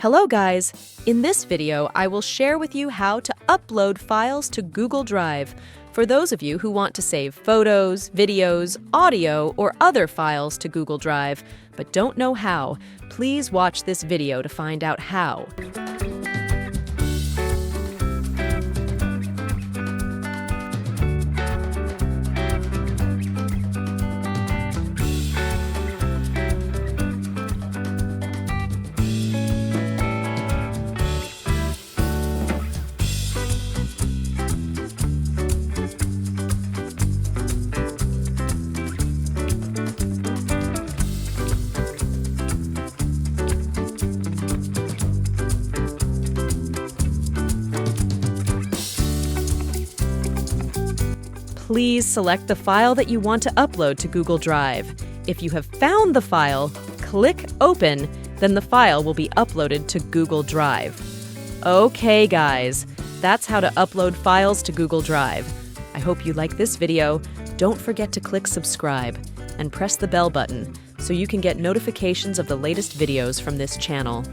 Hello guys! In this video, I will share with you how to upload files to Google Drive. For those of you who want to save photos, videos, audio, or other files to Google Drive, but don't know how, please watch this video to find out how. Please select the file that you want to upload to Google Drive. If you have found the file, click Open, then the file will be uploaded to Google Drive. Okay, guys, that's how to upload files to Google Drive. I hope you like this video. Don't forget to click subscribe and press the bell button so you can get notifications of the latest videos from this channel.